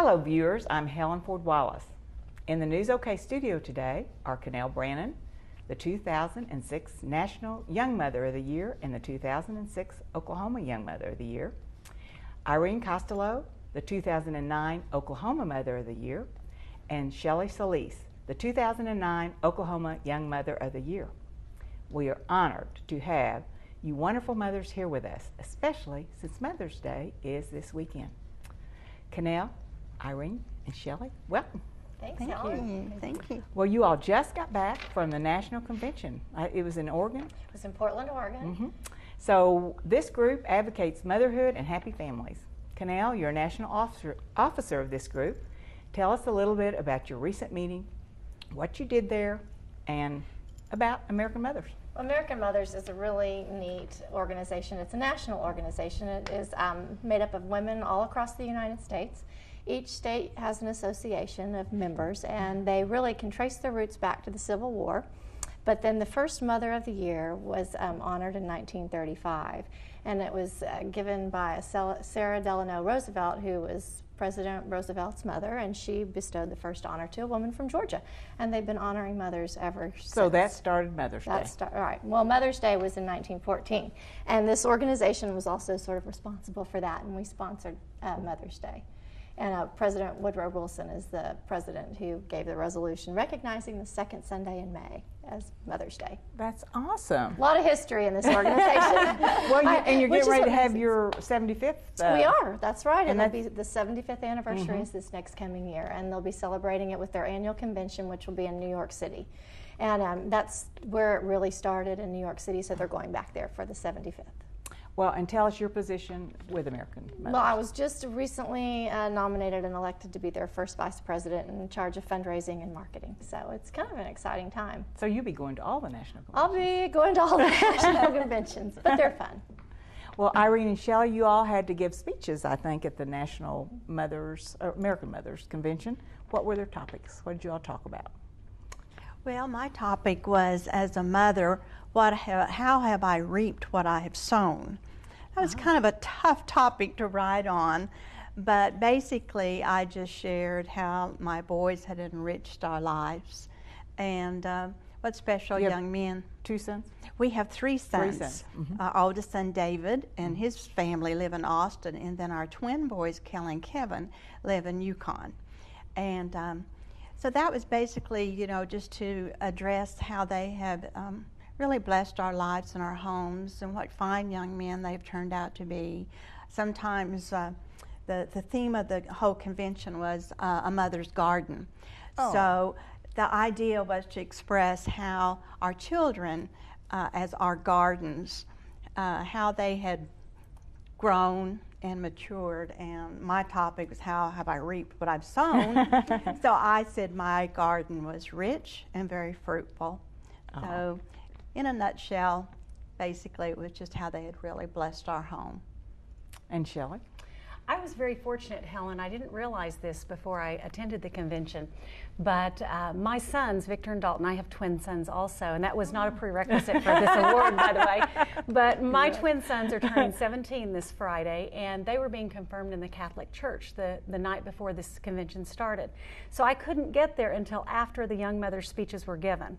Hello viewers, I'm Helen Ford Wallace. In the News OK studio today are Cannell Brannon, the 2006 National Young Mother of the Year and the 2006 Oklahoma Young Mother of the Year, Irene Costello, the 2009 Oklahoma Mother of the Year, and Shelley Solis, the 2009 Oklahoma Young Mother of the Year. We are honored to have you wonderful mothers here with us, especially since Mother's Day is this weekend. Cannell, Irene, and Shelley, welcome. Thanks, Thank Helen. you. Thank you. Well, you all just got back from the National Convention. It was in Oregon? It was in Portland, Oregon. So this group advocates motherhood and happy families. Cannell, you're a national officer of this group. Tell us a little bit about your recent meeting, what you did there, and about Amercan Mothers. Amercan Mothers is a really neat organization. It's a national organization. It is made up of women all across the United States. Each state has an association of members, and they really can trace their roots back to the Civil War. But then the first Mother of the Year was honored in 1935, and it was given by Sarah Delano Roosevelt, who was President Roosevelt's mother, and she bestowed the first honor to a woman from Georgia. And they've been honoring mothers ever since. So that started Mother's Day. Right. Well, Mother's Day was in 1914, and this organization was also sort of responsible for that, and we sponsored Mother's Day. And President Woodrow Wilson is the president who gave the resolution recognizing the second Sunday in May as Mother's Day. That's awesome. A lot of history in this organization. Well, and you're getting ready to have your 75th. We are, that's right. And it'll be the 75th anniversary is this next coming year. And they'll be celebrating it with their annual convention, which will be in New York City. And that's where it really started, in New York City, so they're going back there for the 75th. Well, and tell us your position with Amercan Mothers. Well, I was just recently nominated and elected to be their first vice president in charge of fundraising and marketing. So it's kind of an exciting time. So you'll be going to all the national conventions. I'll be going to all the national conventions, but they're fun. Well, Irene and Shelley, you all had to give speeches, I think, at the National Mothers, Amercan Mothers Convention. What were their topics? What did you all talk about? Well, my topic was, as a mother, how have I reaped what I have sown? That was kind of a tough topic to write on, but basically I just shared how my boys had enriched our lives and what special young men. 2 sons? We have 3 sons. 3 sons. Our oldest son, David, and his family live in Austin, and then our twin boys, Kelly and Kevin, live in Yukon. And so that was basically, you know, just to address how they have really blessed our lives and our homes and what fine young men they've turned out to be. Sometimes the theme of the whole convention was a mother's garden. Oh. So the idea was to express how our children, as our gardens, how they had grown and matured, and my topic was how have I reaped what I've sown. So I said my garden was rich and very fruitful. So in a nutshell, basically it was just how they had really blessed our home. And Shelley? I was very fortunate, Helen. I didn't realize this before I attended the convention, but my sons, Victor and Dalton, I have twin sons also, and that was not a prerequisite for this award, by the way, but my twin sons are turning 17 this Friday, and they were being confirmed in the Catholic Church the night before this convention started. So I couldn't get there until after the young mother speeches were given.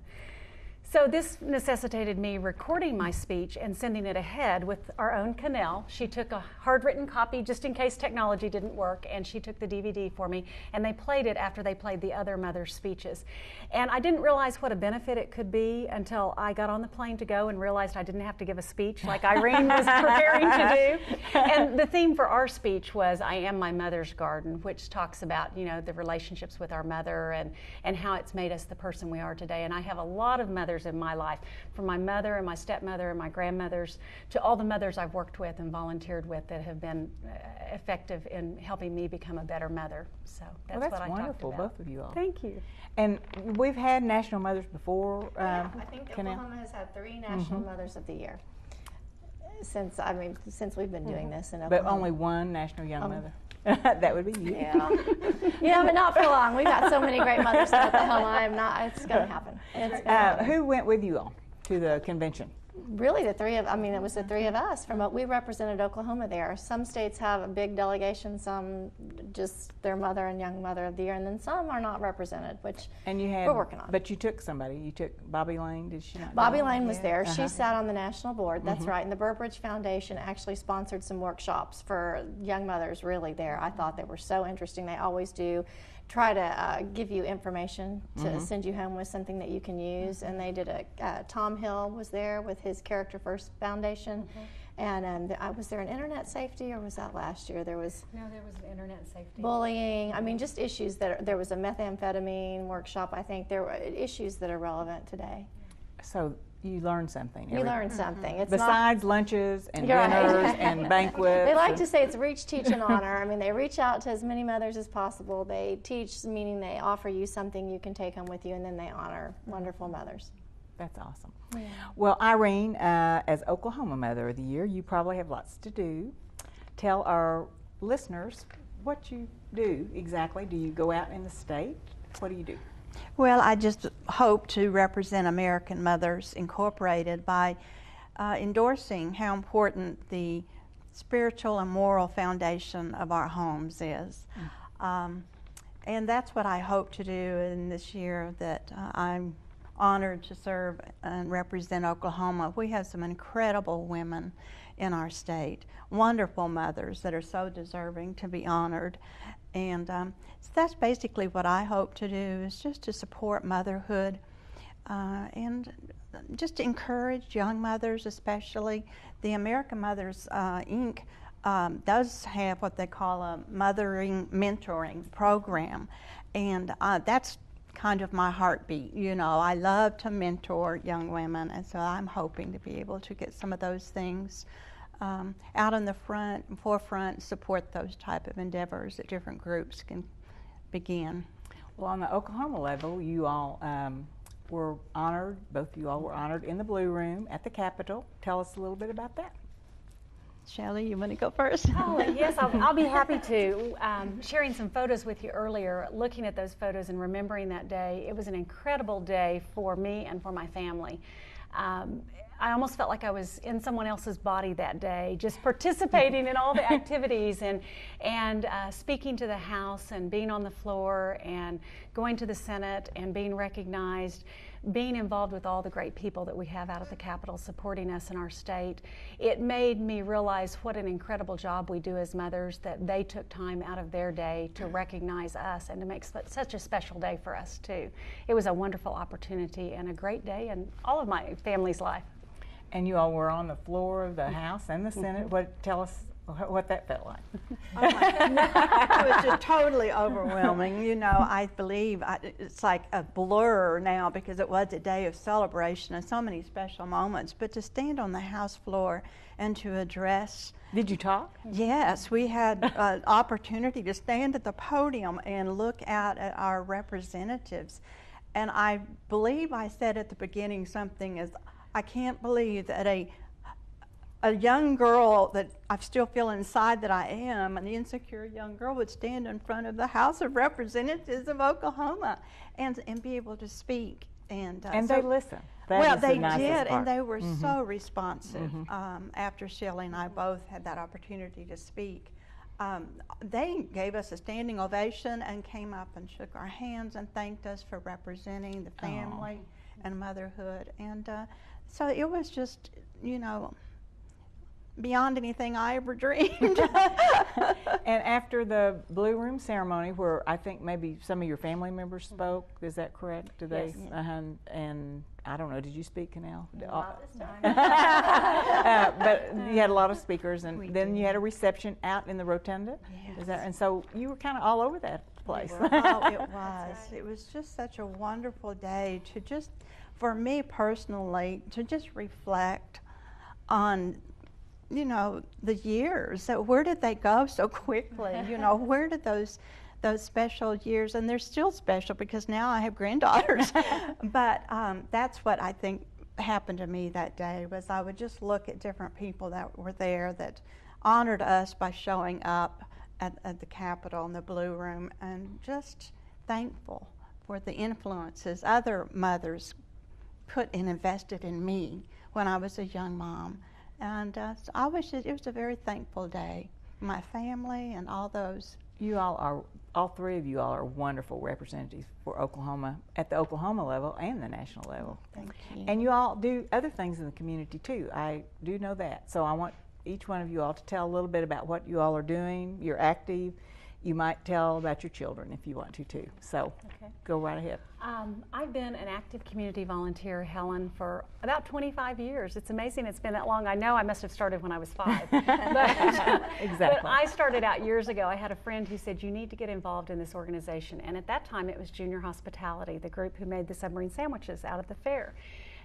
So this necessitated me recording my speech and sending it ahead with our own Cannell. She took a hard-written copy just in case technology didn't work, and she took the DVD for me, and they played it after they played the other mother's speeches. And I didn't realize what a benefit it could be until I got on the plane to go and realized I didn't have to give a speech like Irene was preparing to do. And the theme for our speech was I Am My Mother's Garden, which talks about, you know, the relationships with our mother and how it's made us the person we are today. And I have a lot of mothers in my life, from my mother and my stepmother and my grandmothers to all the mothers I've worked with and volunteered with that have been effective in helping me become a better mother. So that's, what I wonderful, talked about. both of you all. Thank you. And we've had National Mothers before. I think Oklahoma has had 3 National Mothers of the Year since we've been doing this in Oklahoma. But only 1 National Young Mother. That would be you. Yeah, but not for long. We've got so many great mothers in Oklahoma. It's going to happen. Who went with you all to the convention? really the three of, I mean, it was the three of us. We represented Oklahoma there. Some states have a big delegation, some just their mother and young mother of the year, and then some are not represented, which we're working on. But you took somebody. You took Bobby Lane, did she not? Bobby Lane was there. She sat on the national board, that's right. And the Burbridge Foundation actually sponsored some workshops for young mothers really there. I thought they were so interesting. They always do try to give you information to send you home with something that you can use. And they did Tom Hill was there with his Character First Foundation. And was there an internet safety, or was that last year? No, there was an internet safety. Bullying. I mean, just issues there was a methamphetamine workshop. I think there were issues that are relevant today. So you learned something. You learned something. It's besides lunches and dinners and banquets. They like to say it's reach, teach, and honor. I mean, they reach out to as many mothers as possible. They teach, meaning they offer you something you can take home with you, and then they honor wonderful mothers. That's awesome. Yeah. Well, Irene, as Oklahoma Mother of the Year, you probably have lots to do. Tell our listeners what you do exactly. Do you go out in the state? What do you do? Well, I just hope to represent Amercan Mothers Incorporated by endorsing how important the spiritual and moral foundation of our homes is. And that's what I hope to do in this year that I'm honored to serve and represent Oklahoma. We have some incredible women in our state, wonderful mothers that are so deserving to be honored. And so that's basically what I hope to do, is just to support motherhood and just to encourage young mothers, especially. The Amercan Mothers Inc. Does have what they call a mothering mentoring program, and that's kind of my heartbeat. You know, I love to mentor young women, and so I'm hoping to be able to get some of those things out in the forefront, support those type of endeavors that different groups can begin. Well, on the Oklahoma level, you all were honored, both of you all were honored in the Blue Room at the Capitol. Tell us a little bit about that. Shelley, you want to go first? Oh, yes, I'll be happy to. Sharing some photos with you earlier, looking at those photos and remembering that day, it was an incredible day for me and for my family. I almost felt like I was in someone else's body that day, just participating in all the activities and speaking to the House and being on the floor and going to the Senate and being recognized, being involved with all the great people that we have out at the Capitol supporting us in our state. It made me realize what an incredible job we do as mothers, that they took time out of their day to recognize us and to make such a special day for us too. It was a wonderful opportunity and a great day in all of my family's life. And you all were on the floor of the House and the Senate. Tell us what that felt like. Oh my goodness. It was just totally overwhelming. You know, I believe it's like a blur now because it was a day of celebration and so many special moments. But to stand on the House floor and to address. Did you talk? Yes, we had an opportunity to stand at the podium and look out at our representatives. And I believe I said at the beginning something as, I can't believe that a young girl that I still feel inside that I am, an insecure young girl, would stand in front of the House of Representatives of Oklahoma and be able to speak. And they listened. Well, they did, and they were so responsive. After Shelley and I both had that opportunity to speak, they gave us a standing ovation and came up and shook our hands and thanked us for representing the family and motherhood. And so it was just, you know, beyond anything I ever dreamed. And after the Blue Room ceremony, where I think maybe some of your family members spoke, is that correct? Did they? Yes. And I don't know, did you speak, Canal? Not this time. But you had a lot of speakers, and then you had a reception out in the rotunda. Yes. Is that? And so you were kind of all over that place. Oh, it was. It was just such a wonderful day to just, for me personally, to just reflect on, you know, the years. So where did they go so quickly? You know, where did those special years, and they're still special because now I have granddaughters. But that's what I think happened to me that day, was I would just look at different people that were there that honored us by showing up at the Capitol in the Blue Room, and just thankful for the influences other mothers put and invested in me when I was a young mom. And so I wish it was a very thankful day. My family and all those. All three of you all are wonderful representatives for Oklahoma at the Oklahoma level and the national level. Thank you. And you all do other things in the community too. I do know that. So I want each one of you all to tell a little bit about what you all are doing. You're active. You might tell about your children if you want to too. So go right ahead. I've been an active community volunteer, Helen, for about 25 years. It's amazing it's been that long. I know I must have started when I was 5. Exactly. But I started out years ago. I had a friend who said, you need to get involved in this organization. And at that time, it was Junior Hospitality, the group who made the submarine sandwiches out at the fair.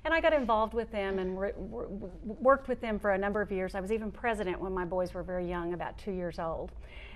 And I got involved with them and worked with them for a number of years. I was even president when my boys were very young, about 2 years old.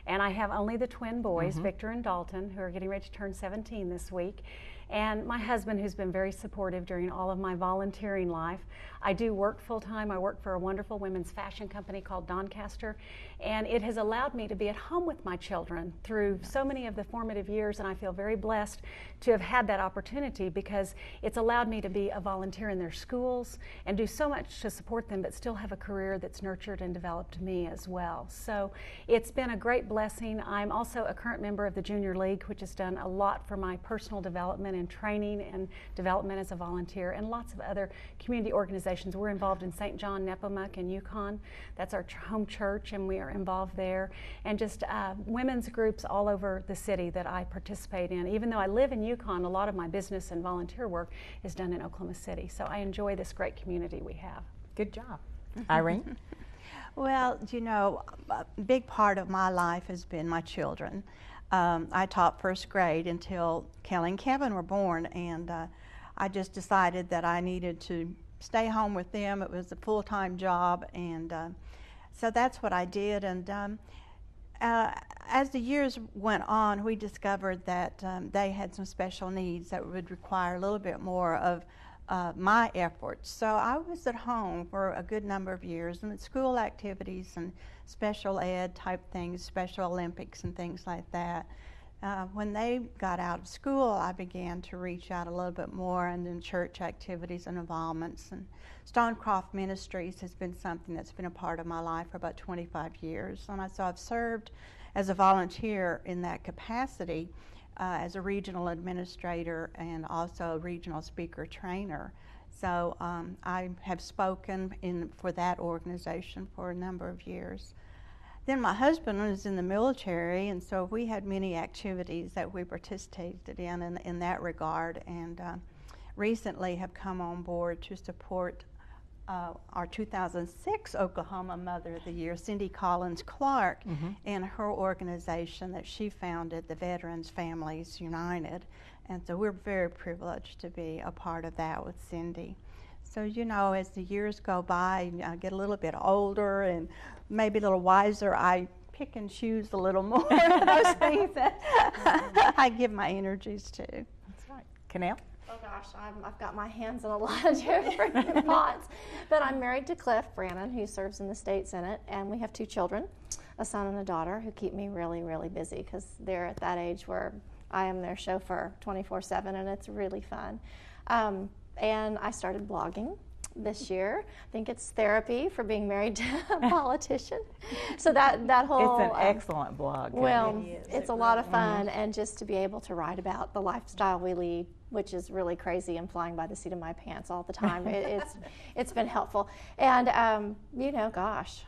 And I have only the twin boys, Victor and Dalton, who are getting ready to turn 17 this week. And my husband, who's been very supportive during all of my volunteering life. I do work full-time. I work for a wonderful women's fashion company called Doncaster. And it has allowed me to be at home with my children through so many of the formative years. And I feel very blessed to have had that opportunity because it's allowed me to be a volunteer in their schools and do so much to support them, but still have a career that's nurtured and developed me as well. So it's been a great blessing. I'm also a current member of the Junior League, which has done a lot for my personal development and training and development as a volunteer, and lots of other community organizations. We're involved in St. John, Nepomuk, and Yukon. That's our home church, and we are involved there. And just women's groups all over the city that I participate in. Even though I live in Yukon, a lot of my business and volunteer work is done in Oklahoma City. So I enjoy this great community we have. Good job. Irene? Well, you know, a big part of my life has been my children. I taught first grade until Kelly and Kevin were born, and I just decided that I needed to stay home with them. It was a full-time job, and so that's what I did. And as the years went on, we discovered that they had some special needs that would require a little bit more of my efforts. So I was at home for a good number of years, and school activities and special ed type things, Special Olympics and things like that. When they got out of school, I began to reach out a little bit more, and then church activities and involvements. And Stonecroft Ministries has been something that's been a part of my life for about 25 years. And so I've served as a volunteer in that capacity as a regional administrator and also a regional speaker trainer. So I have spoken for that organization for a number of years. Then my husband was in the military, and so we had many activities that we participated in that regard, and recently have come on board to support our 2006 Oklahoma Mother of the Year, Cindy Collins Clark, and her organization that she founded, the Veterans Families United. And so we're very privileged to be a part of that with Cindy. So, you know, as the years go by, I get a little bit older and maybe a little wiser. I pick and choose a little more of those things that I give my energies to. That's right. Canal? Oh gosh, I've got my hands in a lot of different pots. But I'm married to Cliff Brannon, who serves in the state senate, and we have 2 children, a son and a daughter, who keep me really, really busy because they're at that age where I am their chauffeur 24/7, and it's really fun. And I started blogging this year. I think it's therapy for being married to a politician. So that whole... It's an excellent blog. Well, it's a lot of fun, and just to be able to write about the lifestyle we lead, which is really crazy and flying by the seat of my pants all the time. It's been helpful. And, you know, gosh,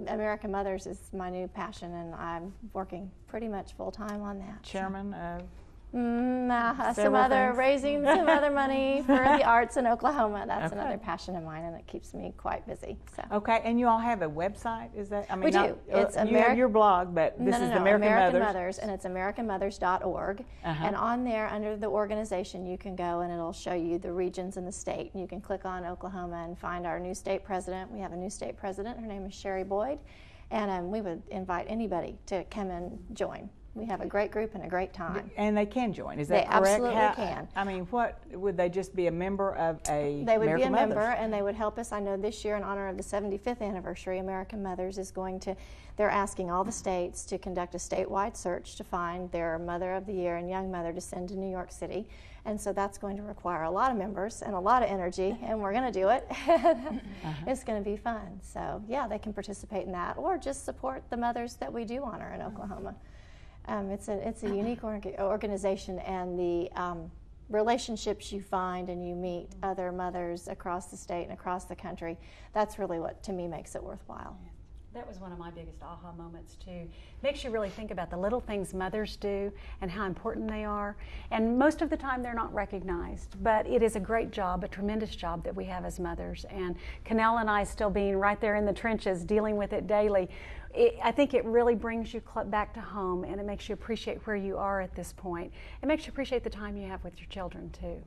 Amercan Mothers is my new passion, and I'm working pretty much full-time on that. Chairman of? Raising some other money for the arts in Oklahoma. That's another passion of mine, and it keeps me quite busy. So. Okay, and you all have a website? Is that? I mean, we do. It's you have your blog, but this is Amercan Mothers, and it's AmercanMothers.org. And on there, under the organization, you can go and it'll show you the regions in the state. And you can click on Oklahoma and find our new state president. We have a new state president. Her name is Sherry Boyd, and we would invite anybody to come and join. We have a great group and a great time. And they can join, is that They correct? absolutely can. I mean, what, would they just be a member of a They would be a American Mothers? member, and they would help us. I know this year, in honor of the 75th anniversary, Amercan Mothers is going to, they're asking all the states to conduct a statewide search to find their Mother of the Year and Young Mother to send to New York City. And so that's going to require a lot of members and a lot of energy, and we're going to do it. It's going to be fun. So, yeah, they can participate in that, or just support the mothers that we do honor in Oklahoma. It's a unique organization, and the relationships you find and you meet other mothers across the state and across the country, that's really what, to me, makes it worthwhile. That was one of my biggest aha moments too. Makes you really think about the little things mothers do and how important they are. And most of the time they're not recognized, but it is a great job, a tremendous job that we have as mothers. And Canel and I still being right there in the trenches, dealing with it daily, I think it really brings you back to home, and it makes you appreciate where you are at this point. It makes you appreciate the time you have with your children too.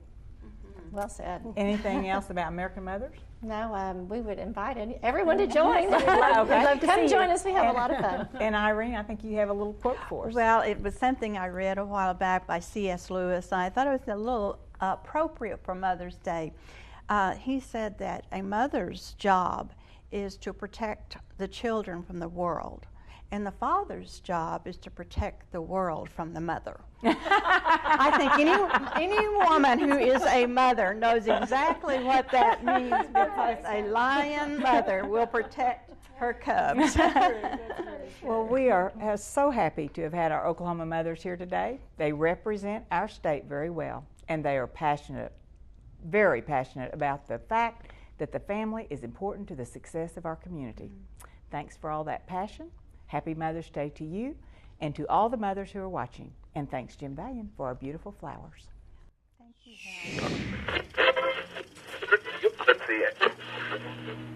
Well said. Anything else about Amercan Mothers? No, we would invite everyone to join. Okay. We'd love to come join us. We have a lot of fun. And Irene, I think you have a little quote for us. Well, it was something I read a while back by C.S. Lewis. I thought it was a little appropriate for Mother's Day. He said that a mother's job is to protect the children from the world, and the father's job is to protect the world from the mother. I think any woman who is a mother knows exactly what that means, because a lion mother will protect her cubs. Well, we are so happy to have had our Oklahoma mothers here today. They represent our state very well, and they are passionate, very passionate about the fact that the family is important to the success of our community. Thanks for all that passion. Happy Mother's Day to you and to all the mothers who are watching. And thanks, Jim Valian, for our beautiful flowers. Thank you, Helen.